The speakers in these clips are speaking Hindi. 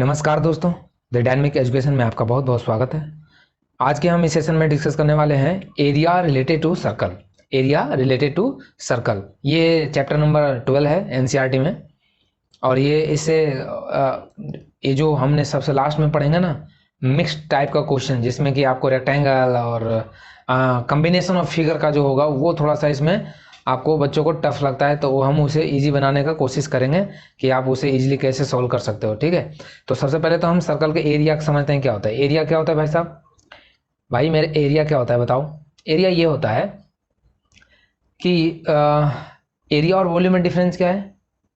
नमस्कार दोस्तों, द डायनेमिक एजुकेशन में आपका बहुत बहुत स्वागत है। आज के हम इस सेशन में डिस्कस करने वाले हैं area related to circle. Area related to circle, ये चैप्टर नंबर 12 है एनसीईआरटी में। और ये इससे ये जो हमने सबसे लास्ट में पढ़ेंगे ना, मिक्स्ड टाइप का क्वेश्चन, जिसमें कि आपको रेक्टेंगल और कॉम्बिनेशन ऑफ फिगर का जो होगा वो थोड़ा सा इसमें आपको बच्चों को टफ लगता है, तो हम उसे इजी बनाने का कोशिश करेंगे कि आप उसे इजीली कैसे सॉल्व कर सकते हो। ठीक है, तो सबसे पहले तो हम सर्कल के एरिया समझते हैं क्या होता है। एरिया क्या होता है भाई साहब? भाई मेरे एरिया क्या होता है बताओ। एरिया ये होता है कि एरिया और वॉल्यूम में डिफरेंस क्या है।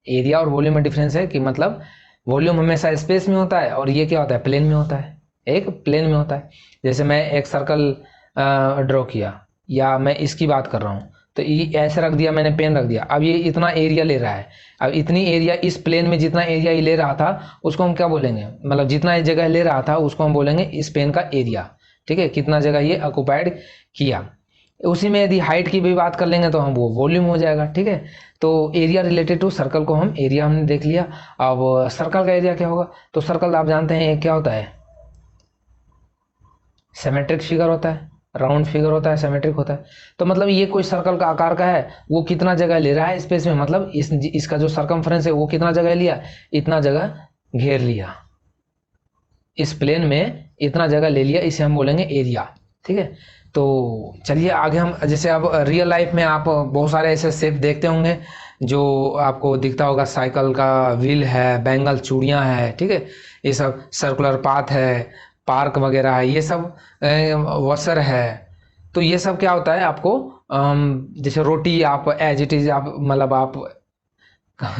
एरिया और वॉल्यूम में डिफरेंस है कि मतलब वॉल्यूम हमेशा स्पेस में होता है और ये क्या होता है, प्लेन में होता है। एक प्लेन में होता है। जैसे मैं एक सर्कल ड्रॉ किया, या मैं इसकी बात कर रहा हूँ, तो ये ऐसे रख दिया, मैंने पेन रख दिया, अब ये इतना एरिया ले रहा है। अब इतनी एरिया इस प्लेन में जितना एरिया ये ले रहा था उसको हम क्या बोलेंगे, मतलब जितना जगह ले रहा था उसको हम बोलेंगे इस पेन का एरिया। ठीक है, कितना जगह ये ऑक्युपाइड किया। उसी में यदि हाइट की भी बात कर लेंगे तो हम वो वॉल्यूम हो जाएगा। ठीक है, तो एरिया रिलेटेड टू सर्कल को हम एरिया हमने देख लिया। अब सर्कल का एरिया क्या होगा, तो सर्कल आप जानते हैं क्या होता है, सिमेट्रिक फिगर होता है, राउंड फिगर होता है, सिमेट्रिक होता है। तो मतलब ये कोई सर्कल का आकार का है, वो कितना जगह ले रहा है स्पेस में, मतलब इसका जो सर्कमफ्रेंस है वो कितना जगह लिया, इतना जगह घेर लिया, इस प्लेन में इतना जगह ले लिया, इसे हम बोलेंगे एरिया। ठीक है, तो चलिए आगे हम, जैसे अब रियल लाइफ में आप बहुत सारे ऐसे शेप देखते होंगे जो आपको दिखता होगा, साइकिल का व्हील है, बैंगल चूड़ियाँ है, ठीक है, ये सब सर्कुलर पाथ है, पार्क वगैरह है, ये सब वसर है। तो ये सब क्या होता है आपको, जैसे रोटी आप एज इट इज आप, मतलब आप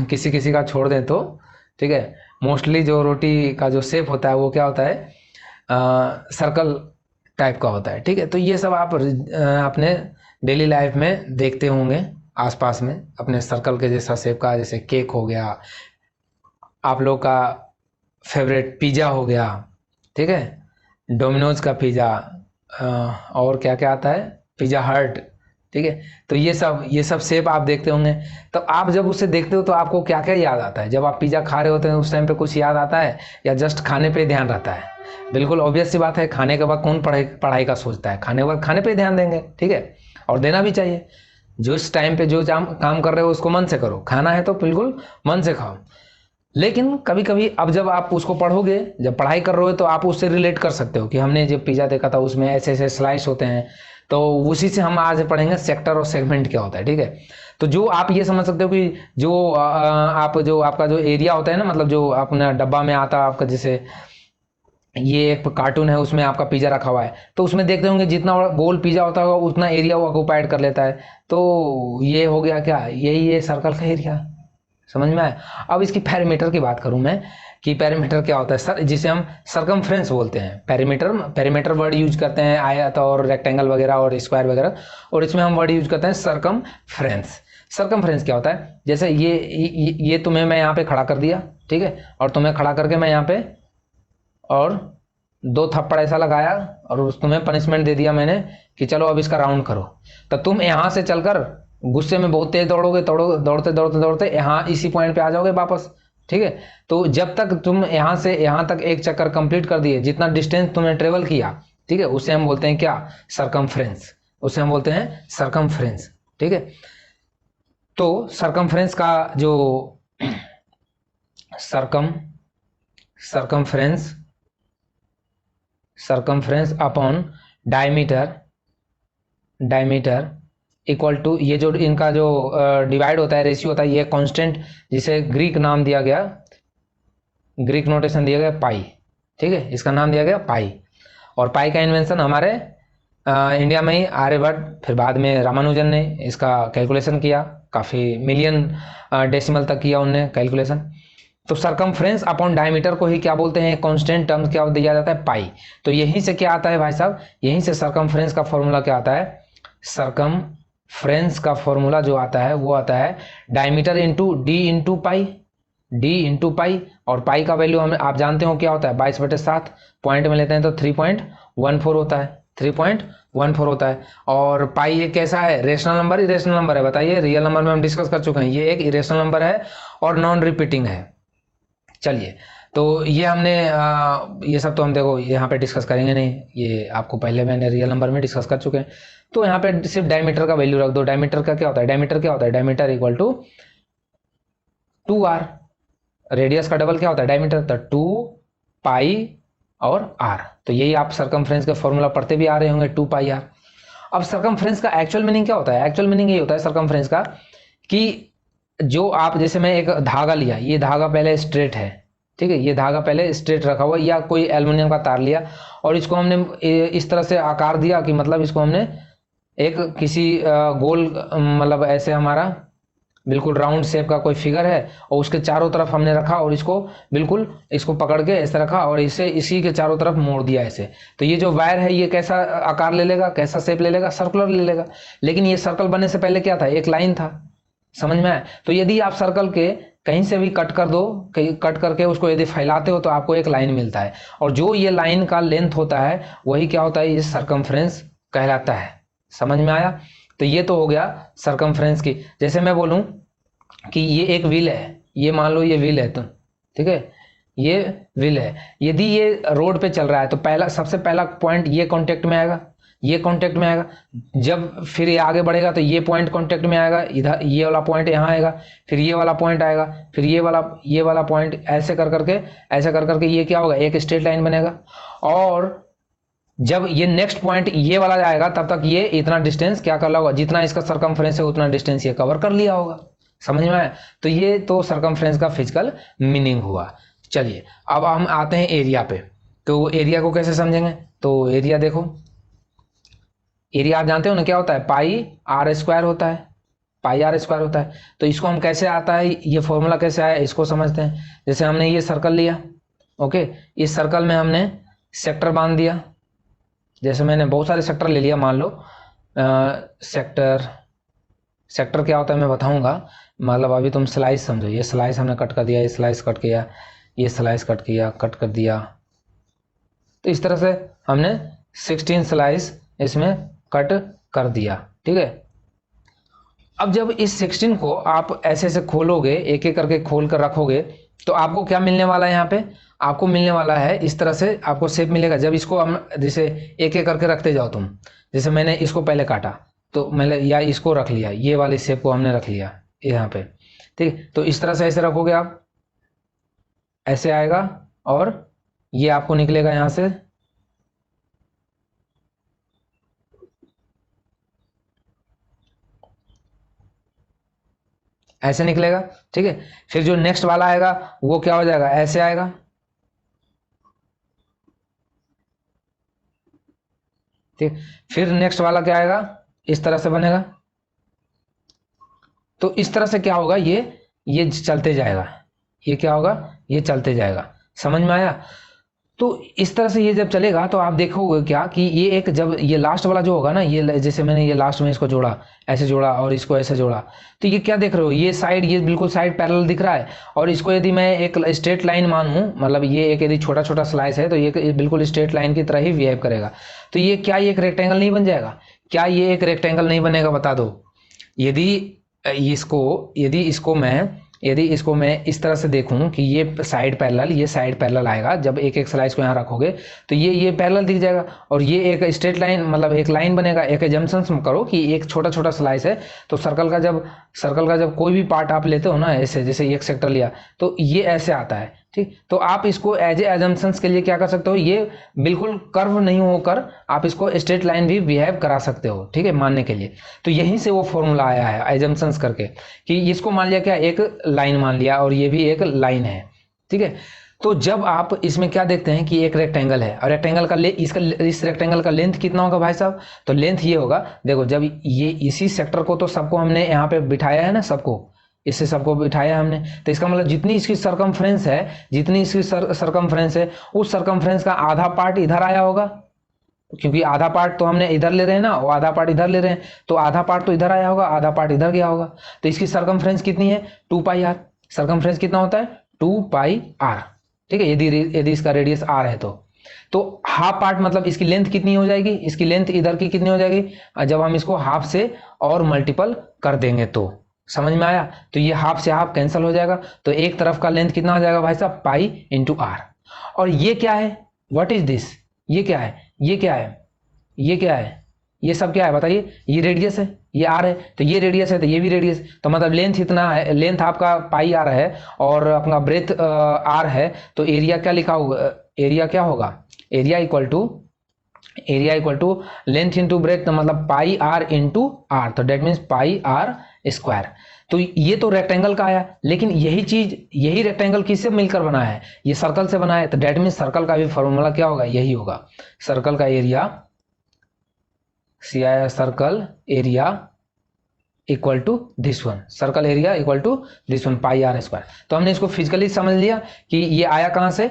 किसी किसी का छोड़ दें तो, ठीक है, मोस्टली जो रोटी का जो शेप होता है वो क्या होता है, सर्कल टाइप का होता है। ठीक है, तो ये सब आप अपने डेली लाइफ में देखते होंगे आसपास में, अपने सर्कल के जैसा शेप का, जैसे केक हो गया, आप लोग का फेवरेट पिज़्ज़ा हो गया, ठीक है, डोमिनोज का पिज़्ज़ा, और क्या क्या आता है, पिज़्ज़ा हट। ठीक है, तो ये सब शेप आप देखते होंगे। तो आप जब उसे देखते हो तो आपको क्या क्या याद आता है, जब आप पिज़्ज़ा खा रहे होते हैं उस टाइम पे कुछ याद आता है, या जस्ट खाने पे ध्यान रहता है? बिल्कुल ऑब्वियस सी बात है, खाने के बाद कौन पढ़ाई पढ़ाई का सोचता है, खाने के बाद खाने पे ध्यान देंगे। ठीक है, और देना भी चाहिए। जो इस टाइम पे जो काम कर रहे हो उसको मन से करो, खाना है तो बिल्कुल मन से खाओ। लेकिन कभी कभी अब जब आप उसको पढ़ोगे, जब पढ़ाई कर रहे हो, तो आप उससे रिलेट कर सकते हो कि हमने जब पिज़्ज़ा देखा था उसमें ऐसे ऐसे स्लाइस होते हैं। तो उसी से हम आज पढ़ेंगे सेक्टर और सेगमेंट क्या होता है। ठीक है, तो जो आप ये समझ सकते हो कि जो आप जो आपका जो एरिया होता है ना, मतलब जो अपना डब्बा में आता है आपका, जैसे ये एक कार्टून है उसमें आपका पिज़्ज़ा रखा हुआ है, तो उसमें देखते होंगे जितना गोल पिज़्ज़ा होता होगा उतना एरिया वो ऑक्युपाइड कर लेता है। तो ये हो गया क्या, यही है सर्कल का एरिया। समझ में आया? अब इसकी पैरामीटर की बात करूं मैं, कि पैरामीटर क्या होता है सर, जिसे हम सर्कमफ्रेंस बोलते हैं। पैरामीटर वर्ड यूज करते हैं आयत और रेक्टेंगल वगैरह और स्क्वायर वगैरह, और इसमें हम वर्ड यूज करते हैं सर्कमफ्रेंस। सर्कमफ्रेंस क्या होता है, जैसे ये तुम्हें मैं यहाँ पे खड़ा कर दिया, ठीक है, और तुम्हें खड़ा करके मैं यहाँ पे और दो थप्पड़ ऐसा लगाया, और तुम्हें पनिशमेंट दे दिया मैंने कि चलो अब इसका राउंड करो। तो तुम यहाँ से चलकर गुस्से में बहुत तेज दौड़ोगे, दौड़ते दौड़ते दौड़ते यहाँ इसी पॉइंट पे आ जाओगे वापस। ठीक है, तो जब तक तुम यहाँ से यहाँ तक एक चक्कर कंप्लीट कर दिए, जितना डिस्टेंस तुमने ट्रेवल किया, ठीक है, उसे हम बोलते हैं क्या, सर्कमफ्रेंस। उसे हम बोलते हैं सर्कमफ्रेंस। ठीक है, तो सर्कमफ्रेंस का जो circumference upon diameter equal to, ये जो इनका जो डिवाइड होता है, रेशियो होता है, ये कांस्टेंट, जिसे ग्रीक नाम दिया गया, ग्रीक नोटेशन दिया गया पाई। ठीक है, इसका नाम दिया गया पाई। और पाई का इन्वेंशन हमारे इंडिया में ही आर्यभट्ट, फिर बाद में रामानुजन ने इसका कैलकुलेशन किया, काफ़ी मिलियन डेसिमल तक किया उनने कैलकुलेशन। तो सर्कमफ्रेंस अपॉन डायमीटर को ही क्या बोलते हैं, कांस्टेंट टर्म क्या दिया जाता है, पाई। तो यहीं से क्या आता है भाई साहब, यहीं से सर्कमफ्रेंस का फॉर्मूला क्या आता है, सर्कमफ्रेंस का फॉर्मूला जो आता है वो आता है diameter into D into pi. और पाई का वैल्यू हम आप जानते हो क्या होता है, 22/7। पॉइंट में लेते हैं तो 3.14 होता है, 3.14 होता है। और पाई ये कैसा है, रेशनल नंबर, इरेशनल नंबर है, बताइए। रियल नंबर में हम डिस्कस कर चुके हैं, ये एक इरेशनल नंबर है और नॉन रिपीटिंग है। चलिए, तो ये हमने ये सब तो हम देखो यहाँ पे डिस्कस करेंगे नहीं, ये आपको पहले मैंने रियल नंबर में डिस्कस कर चुके हैं। तो यहाँ पे सिर्फ डायमीटर का वैल्यू रख दो। डायमीटर का क्या होता है, डायमीटर क्या होता है, diameter equal to 2r। Radius का डबल क्या होता है, डायमीटर, तो 2 पाई और r। तो यही आप सरकमफ्रेंस का फॉर्मूला पढ़ते भी आ रहे होंगे, 2 पाई r। अब सरकमफ्रेंस का एक्चुअल मीनिंग क्या होता है, एक्चुअल मीनिंग ये होता है सरकमफ्रेंस का कि जो आप, जैसे मैं एक धागा लिया, ये धागा पहले स्ट्रेट है, ठीक है, ये धागा पहले स्ट्रेट रखा हुआ, या कोई एल्युमिनियम का तार लिया और इसको हमने इस तरह से आकार दिया कि मतलब इसको हमने एक किसी गोल, मतलब ऐसे हमारा बिल्कुल राउंड शेप का कोई फिगर है और उसके चारों तरफ हमने रखा और इसको बिल्कुल इसको पकड़ के ऐसे रखा और इसे इसी के चारों तरफ मोड़ दिया ऐसे। तो ये जो वायर है ये कैसा आकार ले लेगा, कैसा शेप ले लेगा, सर्कुलर ले लेगा। लेकिन ये सर्कल बनने से पहले क्या था, एक लाइन था, समझ में आया। तो यदि आप सर्कल के कहीं से भी कट कर दो, कहीं कट करके उसको यदि फैलाते हो तो आपको एक लाइन मिलता है, और जो ये लाइन का लेंथ होता है वही क्या होता है, ये सरकमफ्रेंस कहलाता है। समझ में आया। तो ये तो हो गया सरकमफ्रेंस की। जैसे मैं बोलूं कि ये एक व्हील है, ये मान लो ये व्हील है, तो ठीक है, ये व्हील है। यदि ये रोड पे चल रहा है तो पहला, सबसे पहला पॉइंट ये कांटेक्ट में आएगा, ये कांटेक्ट में आएगा। जब फिर ये आगे बढ़ेगा तो ये पॉइंट कांटेक्ट में आएगा, इधर ये वाला पॉइंट यहाँ आएगा, फिर ये वाला पॉइंट आएगा, फिर ये वाला पॉइंट, ऐसे कर करके, ऐसे कर करके ये क्या होगा, एक स्ट्रेट लाइन बनेगा। और जब ये नेक्स्ट पॉइंट ये वाला आएगा तब तक ये इतना डिस्टेंस क्या कर लिया होगा, जितना इसका सरकमफ्रेंस है उतना डिस्टेंस ये कवर कर लिया होगा। समझ में आया। तो ये तो सरकमफ्रेंस का फिजिकल मीनिंग हुआ। चलिए अब हम आते हैं एरिया पे। तो एरिया को कैसे समझेंगे, तो एरिया देखो, एरिया आप जानते हो ना क्या होता है, पाई आर स्क्वायर होता है, पाई आर स्क्वायर होता है। तो इसको हम कैसे आता है, ये फॉर्मूला कैसे आया इसको समझते हैं। जैसे हमने ये सर्कल लिया, ओके, इस सर्कल में हमने सेक्टर बांध दिया। जैसे मैंने बहुत सारे सेक्टर ले लिया, मान लो सेक्टर क्या होता है मैं बताऊंगा, मतलब अभी तुम स्लाइस समझो। ये स्लाइस हमने कट कर दिया, ये स्लाइस कट किया, ये स्लाइस कट किया, कट कर दिया। तो इस तरह से हमने 16 स्लाइस इसमें कट कर दिया, ठीक है। अब जब इस 16 को आप ऐसे ऐसे खोलोगे, एक एक करके खोल कर रखोगे, तो आपको क्या मिलने वाला है, यहाँ पे आपको मिलने वाला है इस तरह से आपको शेप मिलेगा। जब इसको हम जैसे एक एक करके रखते जाओ तुम, जैसे मैंने इसको पहले काटा तो मैंने या इसको रख लिया, ये वाले शेप को हमने रख लिया यहाँ पे, ठीक। तो इस तरह से ऐसे रखोगे आप, ऐसे आएगा और ये आपको निकलेगा यहाँ से, ऐसे निकलेगा, ठीक है। फिर जो नेक्स्ट वाला आएगा वो क्या हो जाएगा, ऐसे आएगा, ठीक। फिर नेक्स्ट वाला क्या आएगा, इस तरह से बनेगा। तो इस तरह से क्या होगा, ये चलते जाएगा, ये क्या होगा, ये चलते जाएगा। समझ में आया। तो इस तरह से ये जब चलेगा तो आप देखोगे क्या कि ये एक, जब ये लास्ट वाला जो होगा ना, ये जैसे मैंने ये लास्ट में इसको जोड़ा, ऐसे जोड़ा और इसको ऐसे जोड़ा, तो ये क्या देख रहे हो, ये साइड, ये बिल्कुल साइड पैरेलल दिख रहा है। और इसको यदि मैं एक स्ट्रेट लाइन मानूं, मतलब ये एक यदि छोटा छोटा स्लाइस है तो ये बिल्कुल स्ट्रेट लाइन की तरह ही बिहेव करेगा। तो ये क्या, ये एक रेक्टेंगल नहीं बन जाएगा क्या, ये एक रेक्टेंगल नहीं बनेगा, बता दो। यदि यदि इसको मैं इस तरह से देखूं कि ये साइड पैरेलल, ये साइड पैरेलल आएगा, जब एक एक स्लाइस को यहाँ रखोगे तो ये पैरेलल दिख जाएगा, और ये एक स्ट्रेट लाइन, मतलब एक लाइन बनेगा। एक एजम्पशन करो कि एक छोटा छोटा स्लाइस है, तो सर्कल का जब कोई भी पार्ट आप लेते हो ना, ऐसे जैसे एक सेक्टर लिया तो ये ऐसे आता है, ठीक। तो आप इसको एज ए एजम्पशंस के लिए क्या कर सकते हो, ये बिल्कुल कर्व नहीं होकर आप इसको स्ट्रेट लाइन भी बिहेव करा सकते हो, ठीक है, मानने के लिए। तो यहीं से वो फॉर्मूला आया है एजम्पशंस करके, कि इसको मान लिया क्या, एक लाइन मान लिया और ये भी एक लाइन है, ठीक है। तो जब आप इसमें क्या देखते हैं कि एक रेक्टेंगल है, और रेक्टेंगल का इस रेक्टेंगल का लेंथ कितना होगा भाई साहब, तो लेंथ ये होगा, देखो जब ये इसी सेक्टर को तो सबको हमने यहाँ पे बिठाया है ना, इससे सबको बिठाया हमने, तो इसका मतलब जितनी इसकी सरकमफ्रेंस है, जितनी इसकी सरकमफ्रेंस है, उस सरकमफ्रेंस का आधा पार्ट इधर आया होगा, क्योंकि आधा पार्ट तो हमने इधर ले रहे हैं ना, और आधा पार्ट इधर ले रहे हैं, तो आधा पार्ट तो इधर आया होगा, आधा पार्ट इधर गया होगा। तो इसकी सरकमफ्रेंस कितनी है, 2 पाई आर। सरकमफ्रेंस कितना होता है, 2 पाई आर, ठीक है। यदि इसका रेडियस आर है तो हाफ पार्ट, मतलब इसकी लेंथ कितनी हो जाएगी, इसकी लेंथ इधर की कितनी हो जाएगी, जब हम इसको हाफ से और मल्टीपल कर देंगे तो। समझ में आया? तो ये हाफ से हाफ कैंसिल हो जाएगा, तो एक तरफ का लेंथ कितना हो जाएगा भाई साहब, पाई इंटू आर। और ये क्या है, व्हाट इज दिस, ये क्या है, ये क्या है, ये क्या है, ये सब क्या है बताइए? ये रेडियस है, ये आर है, तो ये रेडियस है तो ये भी रेडियस, तो मतलब लेंथ इतना है, लेंथ आपका पाई आर है और अपना ब्रेथ आर है, तो एरिया क्या लिखा होगा, एरिया क्या होगा, area equal to length into breadth, मतलब पाई आर इंटू आर, तो that means pi r square. तो ये तो रेक्टेंगल का आया, लेकिन यही चीज, यही रेक्टेंगल किससे मिलकर बना है, ये सर्कल से बना है, तो डेट मीन्स सर्कल का भी फॉर्मूला क्या होगा, यही होगा, सर्कल का area, circle area equal to this one, circle area equal to this one pi r square. तो हमने इसको फिजिकली समझ लिया कि ये आया कहाँ से,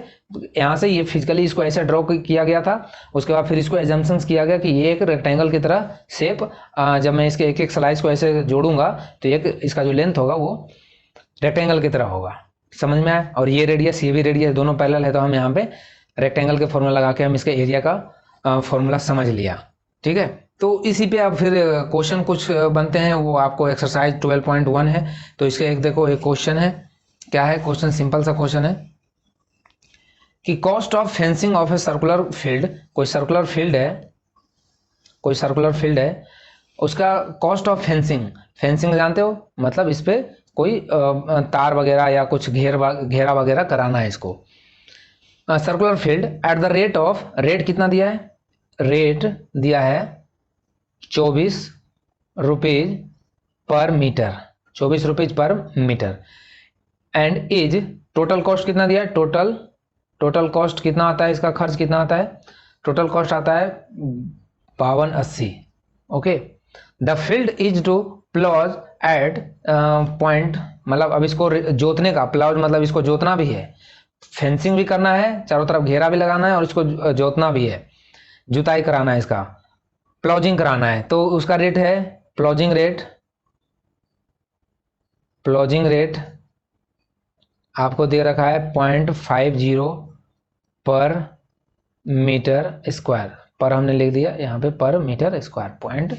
यहाँ से, ये फिजिकली इसको ऐसे ड्रॉ किया गया था, उसके बाद फिर इसको एजम्पशंस किया गया कि ये एक रेक्टेंगल की तरह शेप, जब मैं इसके एक एक स्लाइस को ऐसे जोड़ूंगा तो एक इसका जो लेंथ होगा वो रेक्टेंगल की तरह होगा, समझ में आया? और ये रेडियस, ये भी रेडियस, दोनों पैरेलल है, तो हम यहाँ पे रेक्टेंगल के फॉर्मूला लगा के हम इसके एरिया का फॉर्मूला समझ लिया, ठीक है? तो इसी पे अब फिर क्वेश्चन कुछ बनते हैं, वो आपको एक्सरसाइज 12.1 है, तो इसके एक देखो, एक क्वेश्चन है, क्या है क्वेश्चन, सिंपल सा क्वेश्चन है कि cost of fencing of a circular field, कोई सर्कुलर फील्ड है, कोई सर्कुलर फील्ड है, उसका कॉस्ट ऑफ फेंसिंग, फेंसिंग जानते हो, मतलब इस पे कोई तार वगैरह या कुछ घेरा वगैरह कराना है इसको, circular field at the rate of, rate कितना दिया है, रेट दिया है 24 rupees per metre, 24 rupees per metre, and is, total cost कितना दिया है, टोटल कॉस्ट कितना आता है, इसका खर्च कितना आता है, टोटल कॉस्ट आता है 5280, okay. The field is to ploughs at point, मतलब अब इसको जोतने का, प्लॉज मतलब इसको जोतना भी है, फेंसिंग भी करना है, चारों तरफ घेरा भी लगाना है और इसको जोतना भी है, जुताई कराना है, इसका प्लॉजिंग कराना है, तो उसका रेट है, प्लॉजिंग रेट आपको दे रखा है 0.50 पर मीटर स्क्वायर, पर हमने लिख दिया यहाँ पे पर मीटर स्क्वायर पॉइंट।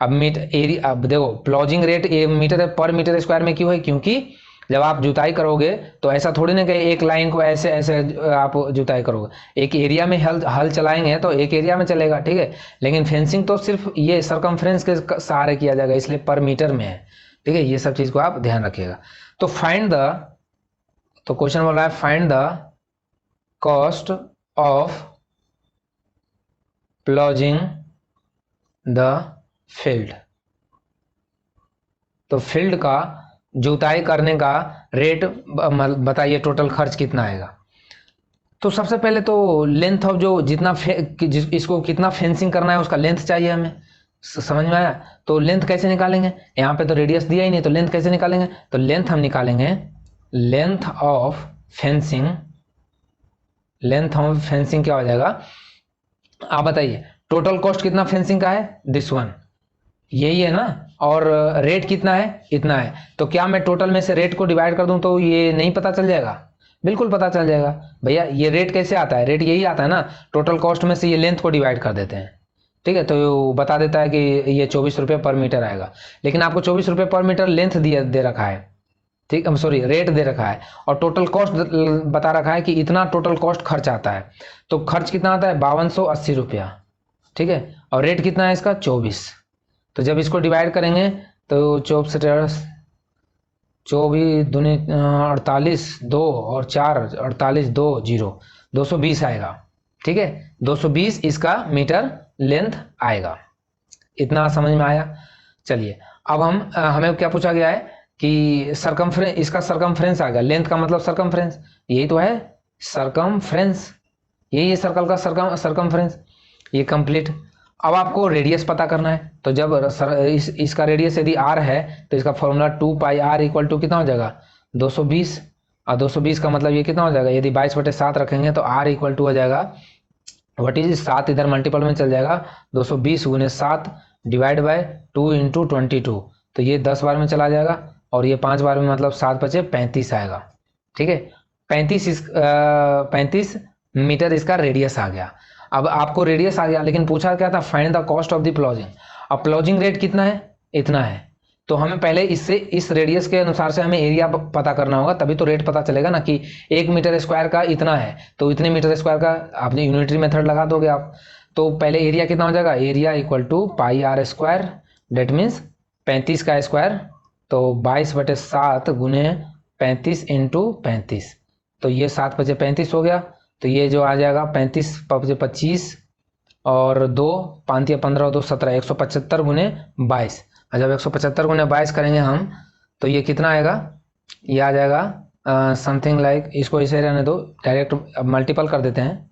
अब मीटर एरिया, अब देखो प्लॉजिंग रेट मीटर पर मीटर स्क्वायर में क्यों है, क्योंकि जब आप जुताई करोगे तो ऐसा थोड़ी ना कि एक लाइन को ऐसे ऐसे आप जुताई करोगे, एक एरिया में हल चलाएंगे तो एक एरिया में चलेगा, ठीक है, लेकिन फेंसिंग तो सिर्फ ये सरकमफ्रेंस के सहारे किया जाएगा, इसलिए पर मीटर में है, ठीक है, ये सब चीज को आप ध्यान रखिएगा। तो तो क्वेश्चन बोल रहा है find the cost of ploughing the field, तो फील्ड का जुताई करने का रेट बताइए, टोटल खर्च कितना आएगा। तो सबसे पहले तो लेंथ ऑफ जो जितना इसको कितना फेंसिंग करना है उसका लेंथ चाहिए हमें, समझ में आया? तो लेंथ कैसे निकालेंगे, यहाँ पे तो रेडियस दिया ही नहीं, तो लेंथ कैसे निकालेंगे, तो लेंथ हम निकालेंगे length of fencing, length of fencing क्या हो जाएगा, आप बताइए टोटल कॉस्ट कितना फेंसिंग का है, दिस वन, यही है ना, और रेट कितना है, इतना है, तो क्या मैं टोटल में से रेट को डिवाइड कर दूं तो ये नहीं पता चल जाएगा, बिल्कुल पता चल जाएगा भैया। ये रेट कैसे आता है, रेट यही आता है ना, टोटल कॉस्ट में से ये लेंथ को डिवाइड कर देते हैं, ठीक है, तो बता देता है कि ये 24 रुपये पर मीटर आएगा, लेकिन आपको 24 रुपये पर मीटर लेंथ दे रखा है, ठीक, सॉरी रेट दे रखा है, और टोटल कॉस्ट बता रखा है कि इतना टोटल कॉस्ट खर्च आता है, तो खर्च कितना आता है 5280 रुपया, ठीक है, और रेट कितना है इसका 24, तो जब इसको डिवाइड करेंगे तो 24 दूनी 48, 2 और 4 48, 2 0 220 आएगा, ठीक है, 220 इसका मीटर लेंथ आएगा, इतना समझ में आया। चलिए अब हमें क्या पूछा गया है कि सरकमफ्रेंस, इसका सरकमफ्रेंस आ गया, लेंथ का मतलब सरकमफ्रेंस, यही तो है सरकमफ्रेंस, यही है सर्कल का सरकमफ्रेंस, ये कंप्लीट। अब आपको रेडियस पता करना है, तो जब इसका रेडियस यदि r है तो इसका formula 2 pi r equal to कितना हो जाएगा 220, और 220 का मतलब ये कितना हो जाएगा, यदि 22/7 रखेंगे तो r इक्वल टू हो जाएगा व्हाट इज 7, इधर मल्टीपल में चल जाएगा, 220 गुने 7 डिवाइड बाय 2 इंटू 22, तो ये 10 बार में चला जाएगा, और ये 5 बार में मतलब 7 बचे 35 आएगा, ठीक है, 35 मीटर इसका रेडियस आ गया। अब आपको रेडियस आ गया, लेकिन पूछा क्या था, find the cost of the ploughing, अब प्लॉजिंग रेट कितना है, इतना है, तो हमें पहले इससे इस रेडियस के अनुसार से हमें एरिया पता करना होगा, तभी तो रेट पता चलेगा ना कि 1 मीटर स्क्वायर का इतना है, तो इतने मीटर स्क्वायर का आपने यूनिटरी मेथड लगा दोगे आप। तो पहले एरिया कितना हो जाएगा, area equal to pi r square, that means 35 का स्क्वायर, तो 22/7 गुने 35 इंटू 35, तो ये 7×5 हो गया, तो ये जो आ जाएगा 35×25 और 2 5 या 15 2 17, 175 गुने 22। और जब 175 गुने 22 करेंगे हम, तो ये कितना आएगा, ये आ जाएगा समथिंग लाइक, इसको इसे रहने दो, डायरेक्ट मल्टीपल कर देते हैं।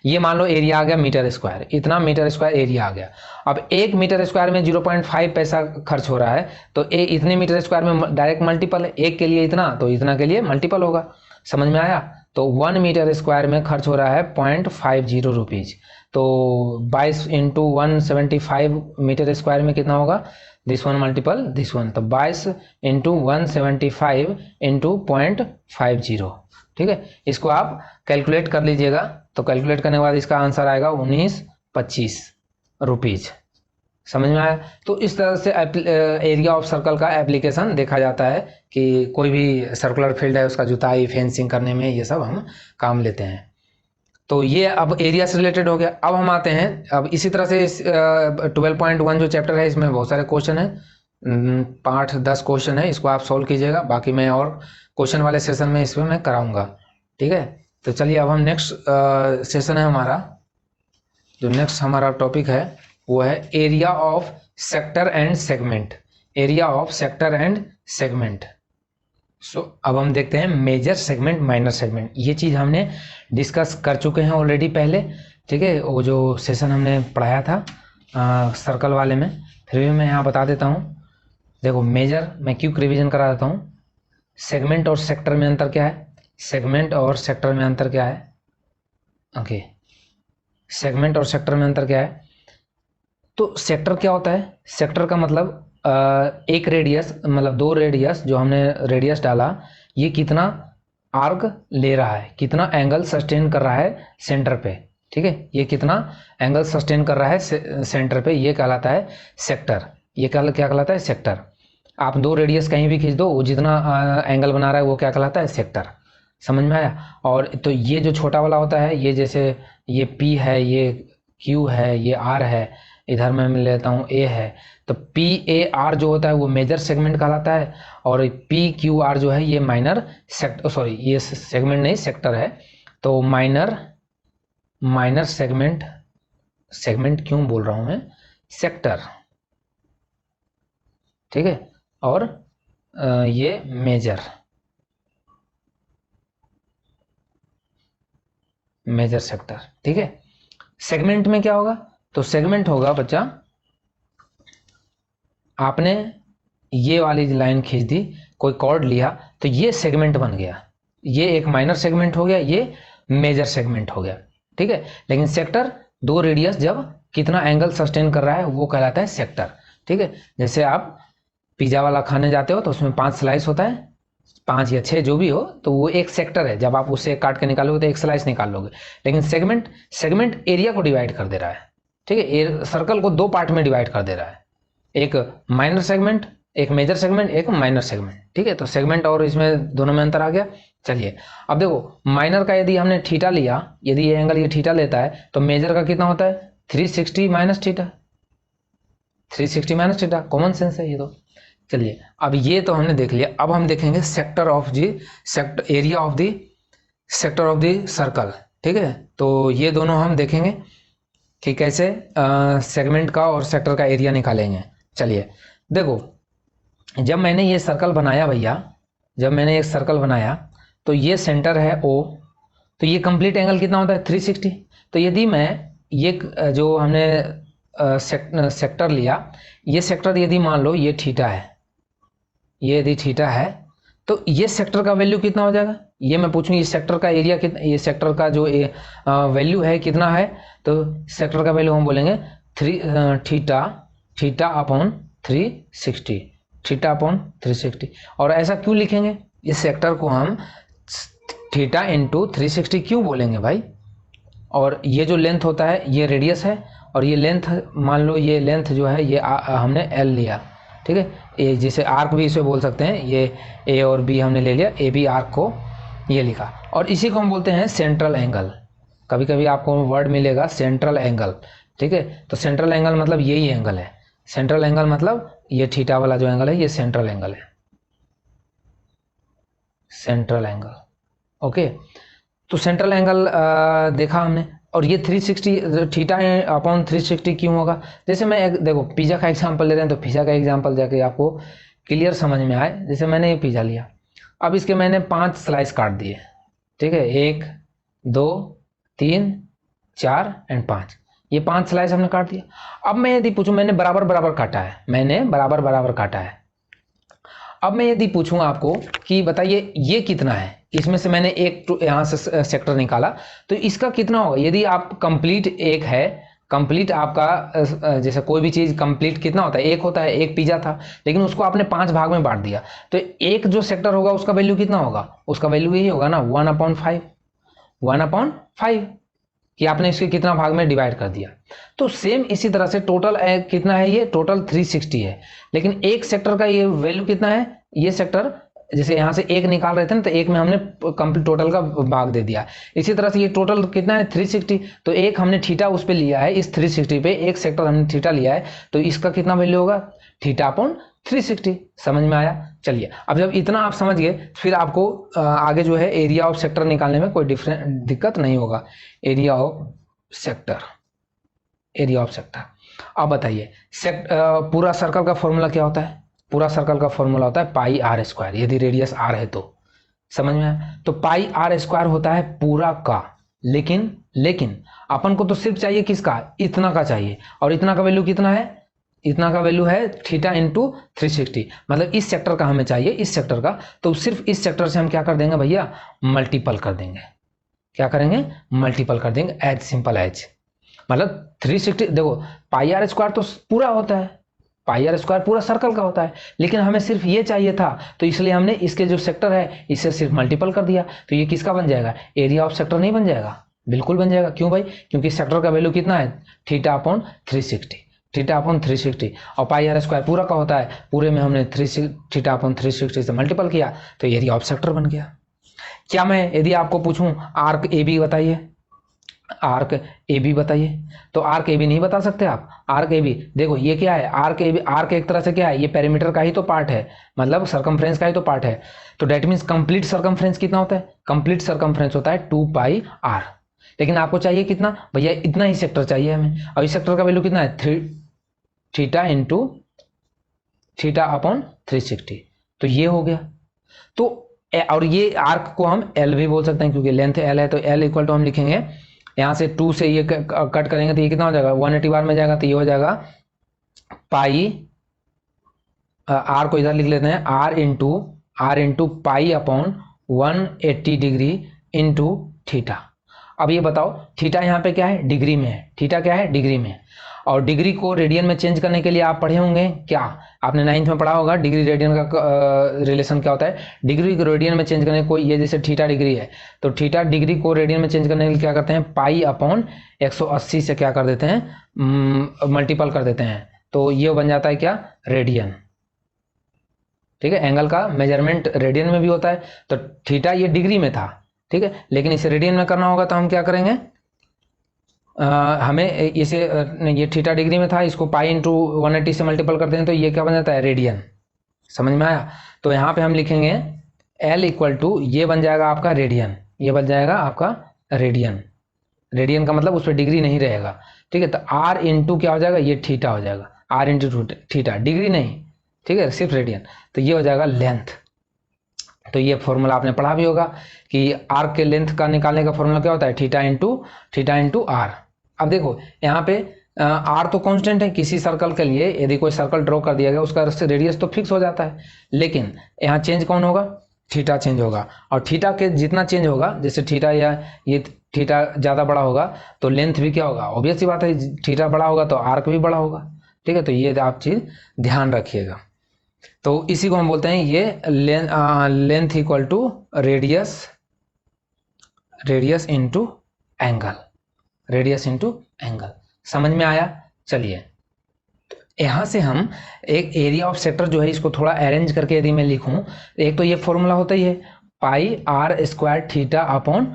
ये मान लो एरिया आ गया मीटर स्क्वायर, इतना मीटर स्क्वायर एरिया आ गया। अब 1 मीटर स्क्वायर में 0.5 पैसा खर्च हो रहा है, तो इतने मीटर स्क्वायर में डायरेक्ट मल्टीपल है, एक के लिए इतना तो इतना के लिए मल्टीपल होगा। समझ में आया? तो 1 मीटर स्क्वायर में खर्च हो रहा है 0.50 रुपीज, तो 22 इंटू 175 मीटर स्क्वायर में कितना होगा, this one multiple this one, तो 22 इंटू 175 इंटू 0.50, ठीक है। इसको आप कैलकुलेट कर लीजिएगा, तो कैलकुलेट करने के बाद इसका आंसर आएगा 1925 रुपीज। समझ में आया? तो इस तरह से एरिया ऑफ सर्कल का एप्लीकेशन देखा जाता है कि कोई भी सर्कुलर फील्ड है उसका जुताई फेंसिंग करने में ये सब हम काम लेते हैं। तो ये अब एरिया से रिलेटेड हो गया। अब हम आते हैं, अब इसी तरह से 12.1 जो चैप्टर है इसमें बहुत सारे क्वेश्चन हैं, 8-10 क्वेश्चन है, इसको आप सॉल्व कीजिएगा, बाकी मैं और क्वेश्चन वाले सेशन में इसमें मैं कराऊंगा, ठीक है। तो चलिए अब हम नेक्स्ट सेशन है हमारा, जो नेक्स्ट हमारा टॉपिक है वो है area of sector and segment, area of sector and segment. So अब हम देखते हैं मेजर सेगमेंट माइनर सेगमेंट। ये चीज़ हमने डिस्कस कर चुके हैं ऑलरेडी पहले, ठीक है, वो जो सेशन हमने पढ़ाया था सर्कल वाले में, फिर भी मैं यहाँ बता देता हूँ। देखो मेजर, मैं क्विक रिवीजन करा देता हूँ। सेगमेंट और सेक्टर में अंतर क्या है, सेगमेंट और सेक्टर में अंतर क्या है, ओके, सेगमेंट और सेक्टर में अंतर क्या है। तो सेक्टर क्या होता है, सेक्टर का मतलब एक रेडियस, मतलब 2 रेडियस, जो हमने रेडियस डाला ये कितना आर्क ले रहा है, कितना एंगल सस्टेन कर रहा है सेंटर पे, ठीक है, ये कितना एंगल सस्टेन कर रहा है सेंटर पे, ये कहलाता है सेक्टर। ये क्या कहलाता है, सेक्टर। आप 2 रेडियस कहीं भी खींच दो, वो जितना एंगल बना रहा है वो क्या कहलाता है, सेक्टर। समझ में आया? और तो ये जो छोटा वाला होता है, ये जैसे ये P है, ये Q है, ये R है, इधर मैं लेता हूँ A है, तो PAR जो होता है वो मेजर सेगमेंट कहलाता है, और PQR जो है ये माइनर सेक्टर, सॉरी ये सेगमेंट नहीं सेक्टर है, तो माइनर सेगमेंट, सेगमेंट क्यों बोल रहा हूँ मैं, सेक्टर, ठीक है। और ये मेजर सेक्टर, ठीक है। सेगमेंट में क्या होगा, तो सेगमेंट होगा बच्चा, आपने ये वाली लाइन खींच दी, कोई कॉर्ड लिया, तो ये सेगमेंट बन गया, ये एक माइनर सेगमेंट हो गया, ये मेजर सेगमेंट हो गया, ठीक है। लेकिन सेक्टर 2 रेडियस जब कितना एंगल सस्टेन कर रहा है वो कहलाता है सेक्टर, ठीक है। जैसे आप पिज्जा वाला खाने जाते हो तो उसमें 5 स्लाइस होता है, 5 या 6 जो भी हो, तो वो एक सेक्टर है, जब आप उससे काट के निकालोगे तो एक स्लाइस निकाल लोगे। लेकिन सेगमेंट एरिया को डिवाइड कर दे रहा है, ठीक है, सर्कल को 2 पार्ट में डिवाइड कर दे रहा है, एक माइनर सेगमेंट, एक मेजर सेगमेंट, एक माइनर सेगमेंट, ठीक है। तो सेगमेंट और इसमें दोनों में अंतर आ गया। चलिए अब देखो, माइनर का यदि हमने थीटा लिया, यदि ये एंगल ये थीटा लेता है, तो मेजर का कितना होता है 360 minus theta, 360 minus theta, common sense है ये तो। चलिए अब ये तो हमने देख लिया, अब हम देखेंगे sector of the sector, area of the sector of the circle, ठीक है। तो ये दोनों हम देखेंगे कि कैसे सेगमेंट का और सेक्टर का एरिया निकालेंगे। चलिए देखो, जब मैंने ये सर्कल बनाया भैया, जब मैंने एक सर्कल बनाया, तो ये सेंटर है O, तो ये कंप्लीट एंगल कितना होता है 360। तो यदि मैं ये जो हमने सेक्टर लिया, ये सेक्टर यदि मान लो ये थीटा है, ये यदि थीटा है, तो ये सेक्टर का वैल्यू कितना हो जाएगा, ये मैं पूछूँ ये सेक्टर का एरिया कितना, ये सेक्टर का जो वैल्यू है कितना है, तो सेक्टर का वैल्यू हम बोलेंगे थीटा अपॉन 360, थीटा अपॉन 360। और ऐसा क्यों लिखेंगे, इस सेक्टर को हम थीटा इंटू 360 क्यों बोलेंगे भाई। और ये जो लेंथ होता है ये रेडियस है, और ये लेंथ मान लो, ये लेंथ जो है ये हमने L लिया, ठीक है, ये जैसे आर्क भी इसे बोल सकते हैं, ये ए और बी हमने ले लिया, ए बी आर्क को ये लिखा, और इसी को हम बोलते हैं सेंट्रल एंगल। कभी कभी आपको वर्ड मिलेगा सेंट्रल एंगल, ठीक है, तो सेंट्रल एंगल मतलब यही एंगल है, सेंट्रल एंगल मतलब ये थीटा वाला जो एंगल है ये सेंट्रल एंगल है, सेंट्रल एंगल। ओके, तो सेंट्रल एंगल देखा हमने, और ये 360 थीटा अपॉन 360 क्यों होगा? जैसे मैं देखो पिज़्ज़ा का एग्जांपल ले रहे हैं, तो पिज़्ज़ा का एग्जांपल जाके आपको क्लियर समझ में आए। जैसे मैंने ये पिज़्ज़ा लिया, अब इसके मैंने 5 स्लाइस काट दिए, ठीक है, 1 2 3 4 एंड 5, ये 5 स्लाइस हमने काट दिया। अब मैं यदि पूछूं, मैंने बराबर बराबर काटा है, मैंने बराबर बराबर काटा है, अब मैं यदि पूछूं आपको कि बताइए ये कितना है, इसमें से मैंने एक यहाँ से सेक्टर निकाला, तो इसका कितना होगा? यदि आप कंप्लीट एक है, कंप्लीट आपका जैसे कोई भी चीज़ कंप्लीट कितना होता है? एक होता है, एक पिज़्ज़ा था, लेकिन उसको आपने 5 भाग में बांट दिया, तो एक जो सेक्टर होगा उसका वैल्यू कितना होगा? उसका वैल्यू यही होगा ना 1/5, 1/5 कि आपने इसके कितना भाग में डिवाइड कर दिया। तो सेम इसी तरह से टोटल कितना है? ये टोटल 360 है, लेकिन एक सेक्टर का ये वैल्यू कितना है? ये सेक्टर जैसे यहाँ से एक निकाल रहे थे ना, तो एक में हमने कंप्लीट टोटल का भाग दे दिया। इसी तरह से ये टोटल कितना है? 360, तो एक हमने थीटा उस पर लिया है, इस 360 पे एक सेक्टर हमने थीटा लिया है, तो इसका कितना वैल्यू होगा? Theta upon 360। समझ में आया? चलिए, अब जब इतना आप समझ गए, फिर आपको आगे जो है एरिया ऑफ सेक्टर निकालने में कोई दिक्कत नहीं होगा। Area of sector, area of sector. अब बताइए पूरा सर्कल का फॉर्मूला क्या होता है? पूरा सर्कल का फॉर्मूला होता है पाई आर स्क्वायर, यदि रेडियस आर है तो। समझ में आया? तो पाई आर स्क्वायर होता है पूरा का, लेकिन अपन को तो सिर्फ चाहिए किसका? इतना का चाहिए, और इतना का वैल्यू कितना है? इतना का वैल्यू है थीटा इंटू 360, मतलब इस सेक्टर का हमें चाहिए, इस सेक्टर का, तो सिर्फ इस सेक्टर से हम क्या कर देंगे भैया? मल्टीपल कर देंगे। क्या करेंगे? मल्टीपल कर देंगे, एज सिंपल एज। मतलब 360, देखो पाई आर स्क्वायर तो पूरा होता है, पाई आर स्क्वायर पूरा सर्कल का होता है, लेकिन हमें सिर्फ ये चाहिए था, तो इसलिए हमने इसके जो सेक्टर है इससे सिर्फ मल्टीपल कर दिया, तो ये किसका बन जाएगा? एरिया ऑफ सेक्टर नहीं बन जाएगा? बिल्कुल बन जाएगा। क्यों भाई? क्योंकि सेक्टर का वैल्यू कितना है? थीटा अपॉन 360, थीटा अपॉन 360, और पाई आर स्क्वायर पूरा का होता है, पूरे में हमने थीटा अपॉन 360 से मल्टीपल किया, तो एरिया ऑफ सेक्टर बन गया। क्या मैं यदि आपको पूछूं आर्क ए बी बताइए, आर्क ए बी बताइए, तो आर्क ए बी नहीं बता सकते आप? आर्क ए बी देखो ये क्या है? आर्क ए बी, आर्क एक तरह से क्या है? ये पेरीमीटर का ही तो पार्ट है, मतलब सर्कमफ्रेंस का ही तो पार्ट है, तो डेट मीन्स कंप्लीट सर्कमफ्रेंस कितना होता है? कंप्लीट सर्कमफ्रेंस होता है 2 पाई आर, लेकिन आपको चाहिए कितना भैया? इतना ही सेक्टर चाहिए हमें, और इस सेक्टर का वैल्यू कितना है? थीटा इंटू थीटा अपॉन 360, तो ये हो गया। तो और ये आर्क को हम एल भी बोल सकते हैं, क्योंकि लेंथ एल है, तो एल इक्वल टू हम लिखेंगे यहाँ से 2 से ये कट करेंगे तो ये कितना हो जाएगा? 180 बार में जाएगा, तो ये हो जाएगा पाई, आर को इधर लिख लेते हैं, r into pi upon 180 degree into theta. अब ये बताओ थीटा यहाँ पे क्या है? डिग्री में है, थीटा क्या है? डिग्री में। और डिग्री को रेडियन में चेंज करने के लिए आप पढ़े होंगे, क्या आपने 9th में पढ़ा होगा डिग्री रेडियन का रिलेशन क्या होता है? डिग्री को रेडियन में चेंज करने को, ये जैसे थीटा डिग्री है, तो थीटा डिग्री को रेडियन में चेंज करने के लिए क्या करते हैं? पाई अपॉन 180 से क्या कर देते हैं? मल्टीपल कर देते हैं, तो ये बन जाता है क्या? रेडियन। ठीक है, एंगल का मेजरमेंट रेडियन में भी होता है, तो थीटा ये डिग्री में था, ठीक है, लेकिन इसे रेडियन में करना होगा, तो हम क्या करेंगे? हमें इसे ये थीटा डिग्री में था, इसको पाई इंटू 180 से मल्टीपल कर दें, तो ये क्या बन जाता है? रेडियन। समझ में आया? तो यहाँ पे हम लिखेंगे L इक्वल टू, ये बन जाएगा आपका रेडियन, ये बन जाएगा आपका रेडियन। रेडियन का मतलब उस पर डिग्री नहीं रहेगा, ठीक है, तो R इंटू क्या हो जाएगा? ये थीटा हो जाएगा, R इंटू थीटा, डिग्री नहीं, ठीक है, सिर्फ रेडियन, तो ये हो जाएगा लेंथ। तो ये फॉर्मूला आपने पढ़ा भी होगा कि आर्क के लेंथ का निकालने का फॉर्मूला क्या होता है? Theta into r. अब देखो यहाँ पे आर तो कांस्टेंट है, किसी सर्कल के लिए यदि कोई सर्कल ड्रॉ कर दिया गया उसका रेडियस तो फिक्स हो जाता है, लेकिन यहाँ चेंज कौन होगा? थीटा चेंज होगा, और थीटा के जितना चेंज होगा, जैसे थीटा या ये थीटा ज़्यादा बड़ा होगा तो लेंथ भी क्या होगा? ऑब्वियस सी बात है, थीटा बड़ा होगा तो आर्क भी बड़ा होगा, ठीक है, तो ये आप चीज़ ध्यान रखिएगा। तो इसी को हम बोलते हैं ये length equal to radius into angle, radius into angle. समझ में आया? चलिए, यहाँ से हम एक एरिया ऑफ सेक्टर जो है इसको थोड़ा अरेंज करके यदि मैं लिखूं, एक तो ये फॉर्मूला होता ही है pi r square theta upon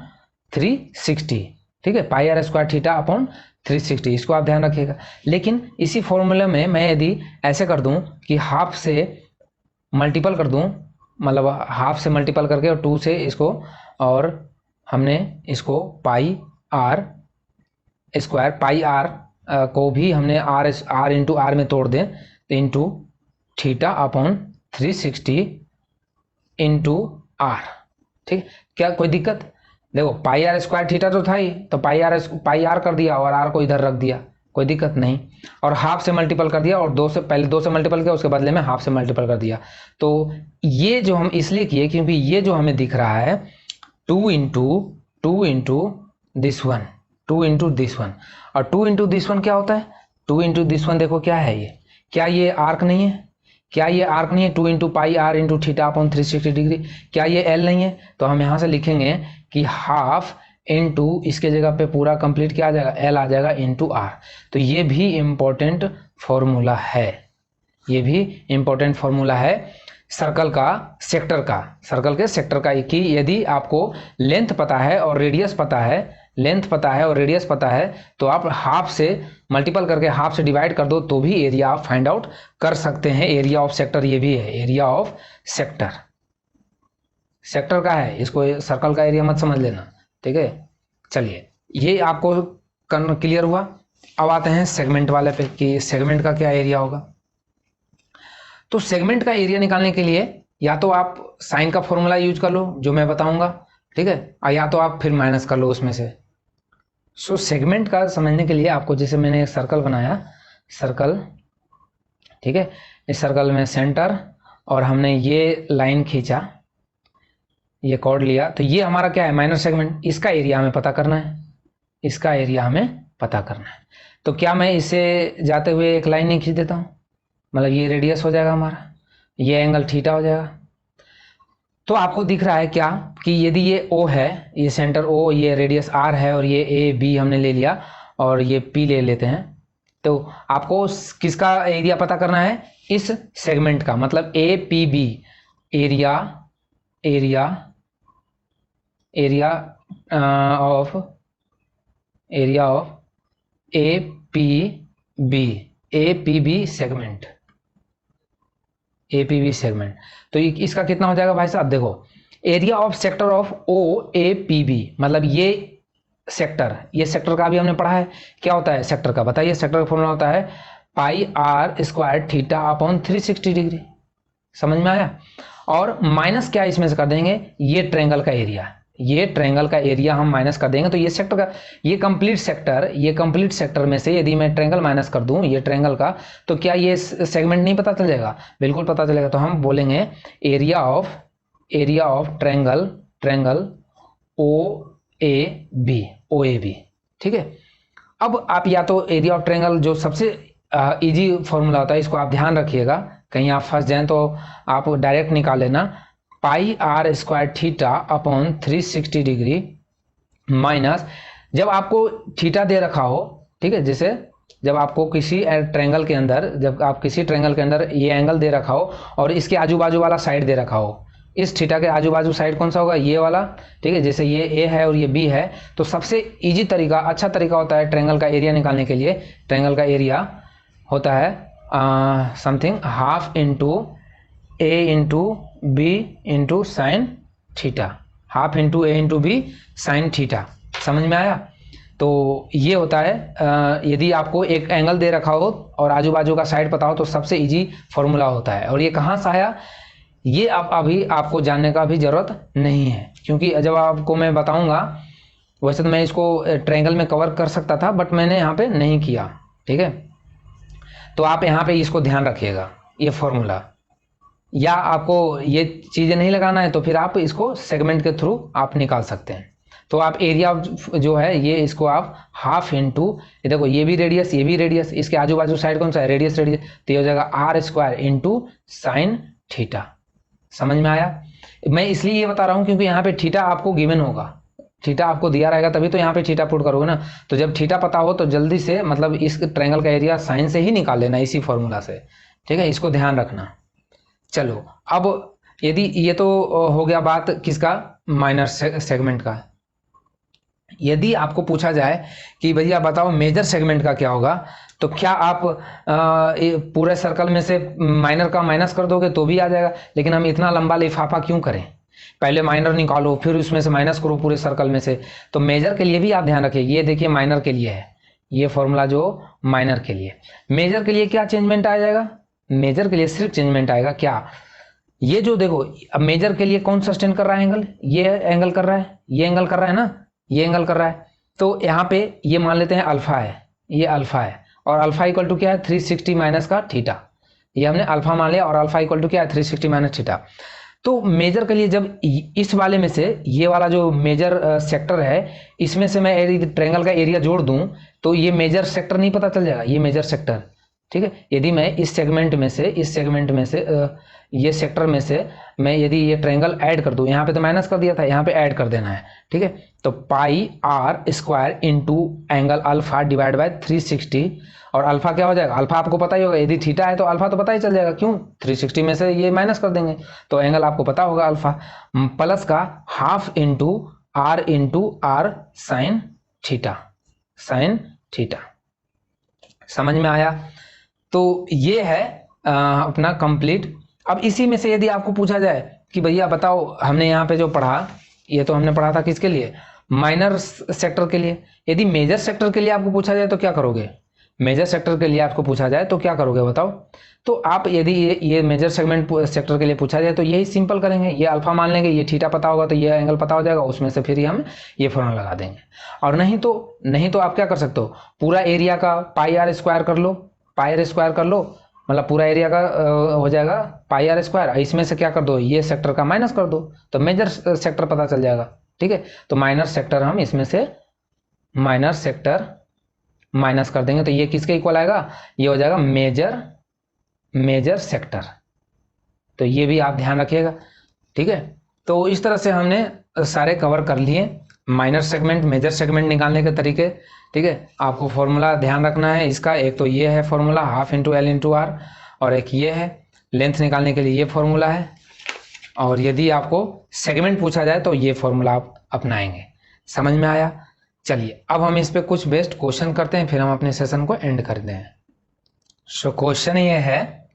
360, ठीक है, pi r square theta upon 360, इसको आप ध्यान रखिएगा। लेकिन इसी फॉर्मूले में मैं यदि ऐसे कर दूं कि हाफ से मल्टीपल कर दूं, मतलब हाफ से मल्टीपल करके और 2 से इसको, और हमने इसको पाई आर स्क्वायर, पाई आर को भी हमने आर इंटू आर में तोड़ दें तो into theta upon 360 into r, ठीक। क्या कोई दिक्कत? देखो पाई आर स्क्वायर थीटा तो था ही, तो पाई आर कर दिया और आर को इधर रख दिया, कोई दिक्कत नहीं। और हाफ से मल्टीपल कर दिया और 2 से, पहले 2 से मल्टीपल किया, उसके बदले में हाफ से मल्टीपल कर दिया। तो ये जो हम इसलिए किए क्योंकि ये जो हमें दिख रहा है 2 into this one, 2 into this one, और 2 इंटू दिस वन क्या होता है? 2 इंटू दिस वन देखो क्या है ये, क्या ये आर्क नहीं है? क्या ये आर्क नहीं है? 2 into pi r into theta upon 360 degree, क्या ये एल नहीं है? तो हम यहाँ से लिखेंगे कि हाफ इंटू, इसके जगह पे पूरा कंप्लीट क्या आ जाएगा, एल आ जाएगा इंटू आर। तो ये भी इम्पोर्टेंट फॉर्मूला है, ये भी इम्पोर्टेंट फॉर्मूला है सर्कल का, सेक्टर का, सर्कल के सेक्टर का, कि यदि आपको लेंथ पता है और रेडियस पता है, लेंथ पता है और रेडियस पता है, तो आप हाफ से मल्टीपल करके, हाफ से डिवाइड कर दो तो भी एरिया आप फाइंड आउट कर सकते हैं। एरिया ऑफ सेक्टर ये भी है, एरिया ऑफ सेक्टर, सेक्टर का है, इसको सर्कल का एरिया मत समझ लेना, ठीक है। चलिए ये आपको क्लियर हुआ। अब आते हैं सेगमेंट वाले पे कि सेगमेंट का क्या एरिया होगा। तो सेगमेंट का एरिया निकालने के लिए या तो आप साइन का फॉर्मूला यूज कर लो जो मैं बताऊंगा, ठीक है, और या तो आप फिर माइनस कर लो उसमें से। सो सेगमेंट का समझने के लिए आपको, जैसे मैंने एक सर्कल बनाया, सर्कल, ठीक है, इस सर्कल में सेंटर और हमने ये लाइन खींचा, ये कॉर्ड लिया, तो ये हमारा क्या है, माइनर सेगमेंट। इसका एरिया हमें पता करना है, इसका एरिया हमें पता करना है। तो क्या मैं इसे जाते हुए एक लाइन नहीं खींच देता हूँ, मतलब ये रेडियस हो जाएगा हमारा, ये एंगल थीटा हो जाएगा। तो आपको दिख रहा है क्या कि यदि ये O है, ये सेंटर O, ये रेडियस R है और ये A B हमने ले लिया और ये P ले लेते हैं, तो आपको किसका एरिया पता करना है, इस सेगमेंट का, मतलब APB, area, area, area of, area of APB segment, APB segment. तो इसका कितना हो जाएगा भाई साहब, देखो area of sector of OAPB, मतलब ये सेक्टर, ये सेक्टर का भी हमने पढ़ा है, क्या होता है सेक्टर का, बताइए। सेक्टर का फॉर्मूला होता है pi r square theta upon 360 degree, समझ में आया। और माइनस क्या इसमें से कर देंगे, ये ट्रायंगल का एरिया, ये ट्रायंगल का एरिया हम माइनस कर देंगे। तो ये सेक्टर का, ये कंप्लीट सेक्टर, ये कंप्लीट सेक्टर में से यदि मैं ट्रायंगल माइनस कर दूं ये ट्रायंगल का, तो क्या ये सेगमेंट नहीं पता चल जाएगा, बिल्कुल पता चलेगा। तो हम बोलेंगे area of triangle, triangle OAB, ठीक है। अब आप या तो एरिया ऑफ ट्रायंगल, जो सबसे इजी फॉर्मूला होता है, इसको आप ध्यान रखिएगा, कहीं आप फंस जाएं तो आप डायरेक्ट निकाल लेना, pi r square theta upon 360 degree minus, जब आपको थीटा दे रखा हो, ठीक है, जैसे जब आपको किसी ट्रायंगल के अंदर, जब आप किसी ट्रायंगल के अंदर ये एंगल दे रखा हो और इसके आजू बाजू वाला साइड दे रखा हो, इस थीटा के आजू बाजू साइड कौन सा होगा, ये वाला, ठीक है, जैसे ये ए है और ये बी है, तो सबसे इजी तरीका, अच्छा तरीका होता है ट्रायंगल का एरिया निकालने के लिए, ट्रायंगल का एरिया होता है something half into A into B into sine theta, half into A into B sine theta, समझ में आया। तो ये होता है यदि आपको एक एंगल दे रखा हो और आजू बाजू का साइड पता हो तो सबसे इजी फॉर्मूला होता है। और ये कहाँ से आया, ये आप अभी आपको जानने का भी ज़रूरत नहीं है, क्योंकि जब आपको मैं बताऊंगा, वैसे तो मैं इसको ट्रायंगल में कवर कर सकता था बट मैंने यहाँ पे नहीं किया, ठीक है। तो आप यहाँ पे इसको ध्यान रखिएगा, ये फॉर्मूला, या आपको ये चीज़ें नहीं लगाना है तो फिर आप इसको सेगमेंट के थ्रू आप निकाल सकते हैं। तो आप एरिया जो है ये, इसको आप हाफ इंटू, देखो ये भी रेडियस, ये भी रेडियस, इसके आजू बाजू साइड कौन सा है, रेडियस, रेडियस, तो ये हो जाएगा r square into sine theta, समझ में आया। मैं इसलिए ये बता रहा हूँ क्योंकि यहाँ पे थीटा आपको गिवन होगा, थीटा आपको दिया रहेगा तभी तो यहाँ पे थीटा पुट करोगे ना। तो जब थीटा पता हो तो जल्दी से मतलब इस ट्रायंगल का एरिया साइन से ही निकाल लेना, इसी फॉर्मूला से, ठीक है, इसको ध्यान रखना। चलो अब यदि ये तो हो गया बात किसका, माइनर सेगमेंट का। यदि आपको पूछा जाए कि भैया बताओ मेजर सेगमेंट का क्या होगा, तो क्या आप पूरे सर्कल में से माइनर का माइनस कर दोगे तो भी आ जाएगा, लेकिन हम इतना लंबा लिफाफा क्यों करें, पहले माइनर निकालो फिर उसमें से माइनस करो पूरे सर्कल में से। तो मेजर के लिए भी आप ध्यान रखिए, ये देखिए माइनर के लिए है ये फॉर्मूला जो माइनर के लिए। मेजर के लिए क्या चेंजमेंट आ जाएगा, मेजर के लिए सिर्फ चेंजमेंट आएगा क्या, ये जो देखो अब मेजर के लिए कौन सस्टेन कर रहा है एंगल, ये एंगल कर रहा है, ये एंगल कर रहा है ना, ये एंगल कर रहा है। तो यहाँ पे ये मान लेते हैं अल्फा है, ये अल्फा है, और अल्फा इक्वल टू क्या है 360 माइनस का थीटा, ये हमने अल्फा मान लिया, और अल्फा इक्वल टू क्या है 360 माइनस थीटा। तो मेजर के लिए जब इस वाले में से ये वाला जो मेजर सेक्टर है इसमें से मैं ट्रायंगल का एरिया जोड़ दूं तो ये मेजर सेक्टर नहीं पता चल जाएगा, ये मेजर सेक्टर, ठीक है। यदि मैं इस सेगमेंट में से ये सेक्टर में से मैं यदि ये ट्रायंगल ऐड कर दूं, यहाँ पे तो माइनस कर दिया था, यहाँ पे ऐड कर देना है, ठीक है। तो pi r square into angle alpha divide by 360, और अल्फा क्या हो जाएगा, अल्फा आपको पता ही होगा, यदि थीटा है तो अल्फा तो पता ही चल जाएगा, क्यों 360 में से ये माइनस कर देंगे तो एंगल आपको पता होगा अल्फा, प्लस का half into r sine theta, sine theta. समझ में आया। तो ये है अपना कंप्लीट। अब इसी में से यदि आपको पूछा जाए कि भैया बताओ हमने यहाँ पे जो पढ़ा, ये तो हमने पढ़ा था किसके लिए, माइनर सेक्टर के लिए। यदि मेजर सेक्टर के लिए आपको पूछा जाए तो क्या करोगे, मेजर सेक्टर के लिए आपको पूछा जाए तो क्या करोगे बताओ। तो आप यदि ये मेजर सेगमेंट सेक्टर के लिए पूछा जाए तो यही सिंपल करेंगे, ये अल्फा मान लेंगे, ये थीटा पता होगा तो ये एंगल पता हो जाएगा, उसमें से फिर ही हम ये फॉर्मूला लगा देंगे। और नहीं तो आप क्या कर सकते हो, पूरा एरिया का पाई आर स्क्वायर कर लो, पाई आर स्क्वायर कर लो, मतलब पूरा एरिया का हो जाएगा पाई आर स्क्वायर, इसमें से क्या कर दो, ये सेक्टर का माइनस कर दो तो मेजर सेक्टर पता चल जाएगा, ठीक है। तो माइनर सेक्टर हम इसमें से माइनर सेक्टर माइनस कर देंगे तो ये किसके इक्वल आएगा, ये हो जाएगा मेजर सेक्टर। तो ये भी आप ध्यान रखिएगा, ठीक है। तो इस तरह से हमने सारे कवर कर लिए माइनर सेगमेंट मेजर सेगमेंट निकालने के तरीके, ठीक है। आपको फॉर्मूला ध्यान रखना है इसका, एक तो ये है formula half into l into r, और एक ये है लेंथ निकालने के लिए ये फॉर्मूला है, और यदि आपको सेगमेंट पूछा जाए तो ये फॉर्मूला आप अपनाएंगे। समझ में आया। चलिए अब हम इस पे कुछ बेस्ट क्वेश्चन करते हैं, फिर हम अपने सेशन को एंड करते हैं। सो क्वेश्चन ये है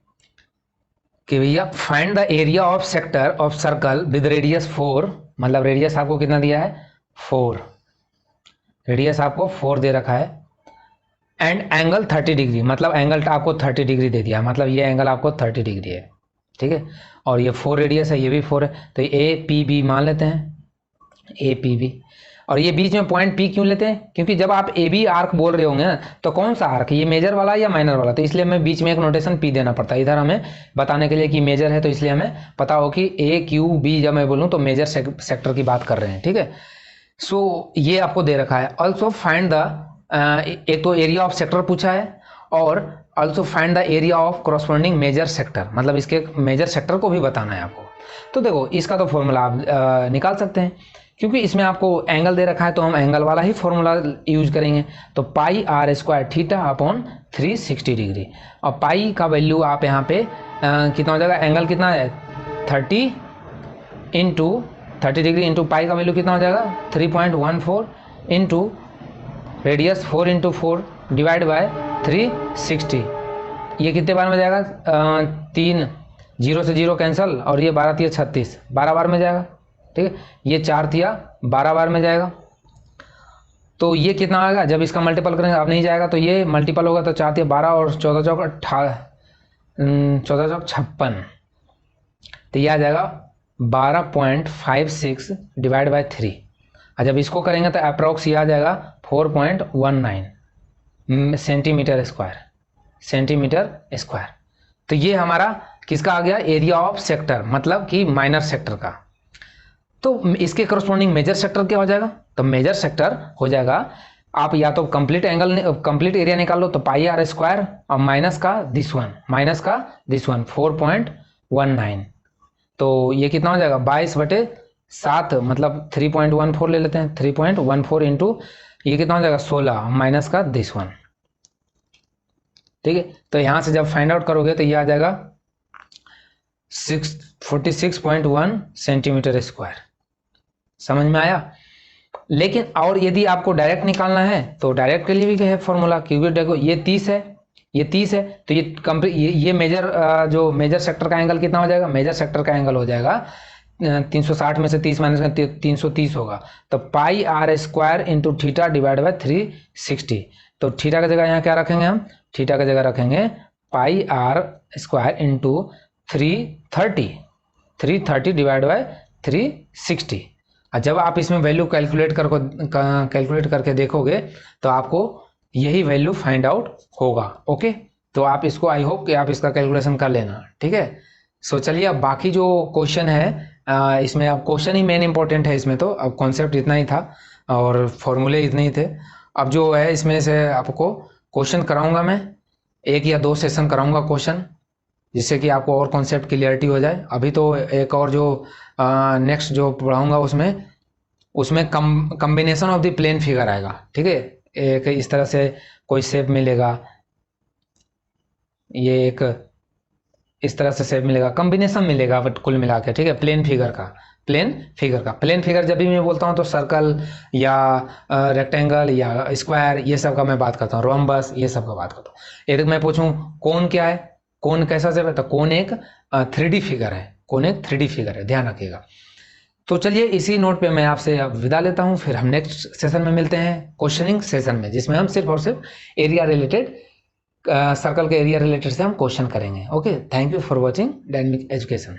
कि भैया find the area of sector of circle with radius 4, मतलब रेडियस आपको कितना दिया है 4, रेडियस आपको 4 दे रखा है, एंड एंगल 30 डिग्री, मतलब एंगल आपको 30 डिग्री दे दिया, मतलब ये एंगल आपको 30 डिग्री है, ठीक है। और ये 4 रेडियस है, ये भी 4 है, तो ए पी बी मान लेते हैं, ए पी बी। और ये बीच में पॉइंट पी क्यों लेते हैं, क्योंकि जब आप ए बी आर्क बोल रहे होंगे ना तो कौन सा आर्क, ये मेजर वाला या माइनर वाला, तो इसलिए हमें बीच में एक नोटेशन पी देना पड़ता है, इधर हमें बताने के लिए कि मेजर है, तो इसलिए हमें पता हो कि ए क्यू बी जब मैं बोलूँ तो मेजर सेक्टर की बात कर रहे हैं, ठीक है। सो ये आपको दे रखा है। ऑल्सो फाइंड द, एक तो एरिया ऑफ सेक्टर पूछा है, और also find the area of corresponding major sector, मतलब इसके मेजर सेक्टर को भी बताना है आपको। तो देखो इसका तो फॉर्मूला आप निकाल सकते हैं, क्योंकि इसमें आपको एंगल दे रखा है तो हम एंगल वाला ही फॉर्मूला यूज करेंगे। तो pi r square theta upon 360 degree, और पाई का वैल्यू आप यहाँ पे कितना हो जाएगा, एंगल कितना है 30 इंटू 30 डिग्री इंटू पाई का वैल्यू कितना हो जाएगा 3.14 into radius 4 into 4 divide by 360, ये कितने बार में जाएगा 3 0 से 0 कैंसिल, और ये 12 तिया 36, 12 बार में जाएगा, ठीक है। ये 4 तिया 12 बार में जाएगा, तो ये कितना आएगा, जब इसका मल्टीपल करेंगे अब नहीं जाएगा, तो ये मल्टीपल होगा तो 4 तिया 12 और 14 चौक 56, तो ये आ जाएगा 12.56 डिवाइड बाय 3, और जब इसको करेंगे तो अप्रॉक्स ये आ जाएगा 4.19 सेंटीमीटर स्क्वायर। तो ये हमारा किसका आ गया, एरिया ऑफ सेक्टर, मतलब कि माइनर सेक्टर का। तो इसके करस्पॉन्डिंग मेजर सेक्टर क्या हो जाएगा, तो मेजर सेक्टर हो जाएगा, आप या तो कंप्लीट एरिया निकाल लो, तो पाई आर स्क्वायर और माइनस का दिस वन 4.19, तो ये कितना हो जाएगा 22/7 7 मतलब 3.14 ले लेते हैं, 3.14 इंटू ये कितना हो जाएगा 16 माइनस का दिस वन, ठीक है। तो यहाँ से जब फाइंड आउट करोगे तो ये आ जाएगा 46.1 सेंटीमीटर स्क्वायर, समझ में आया। लेकिन और यदि आपको डायरेक्ट निकालना है तो डायरेक्ट के लिए भी है फॉर्मूला, क्योंकि देखो ये 30 है, ये 30 है, तो ये कंप्लीट ये मेजर जो मेजर सेक्टर का एंगल कितना हो जाएगा, मेजर सेक्टर का एंगल हो जाएगा 360 में से 30 माइनस में 330 होगा, तो pi r square into theta divide by 360। तो थीटा का जगह यहाँ क्या रखेंगे हम, थीटा का जगह रखेंगे pi r square into 330 divide by 360। और जब आप इसमें वैल्यू कैलकुलेट करके देखोगे तो आपको यही वैल्यू फाइंड आउट होगा। ओके, तो आप इसको, आई होप कि आप इसका कैलकुलेशन कर लेना, ठीक है। सो चलिए अब बाकी जो क्वेश्चन है इसमें, अब क्वेश्चन ही मेन इंपॉर्टेंट है इसमें, तो अब कॉन्सेप्ट इतना ही था और फॉर्मूले इतने ही थे। अब जो है इसमें से आपको क्वेश्चन कराऊंगा मैं, 1 या 2 सेशन कराऊंगा क्वेश्चन, जिससे कि आपको और कॉन्सेप्ट क्लियरिटी हो जाए। अभी तो एक और जो नेक्स्ट जो पढ़ाऊंगा उसमें combination of the plane figure आएगा, ठीक है। एक इस तरह से कोई शेप मिलेगा, ये एक इस तरह से शेप मिलेगा, कॉम्बिनेशन मिलेगा बट कुल मिला के, ठीक है। प्लेन फिगर जब भी मैं बोलता हूँ तो सर्कल या रेक्टेंगल या स्क्वायर ये सब का मैं बात करता हूँ, रोम्बस ये सब का बात करता हूँ। एक मैं पूछूं कोन क्या है, कोन कैसा शेप है, तो कोन एक 3D फिगर है, कोन एक 3D फिगर है, ध्यान रखिएगा। तो चलिए इसी नोट पे मैं आपसे अब विदा लेता हूँ, फिर हम नेक्स्ट सेशन में मिलते हैं, क्वेश्चनिंग सेशन में, जिसमें हम सिर्फ और सिर्फ एरिया रिलेटेड, सर्कल के एरिया रिलेटेड से हम क्वेश्चन करेंगे। Okay, thank you for watching dynamic education.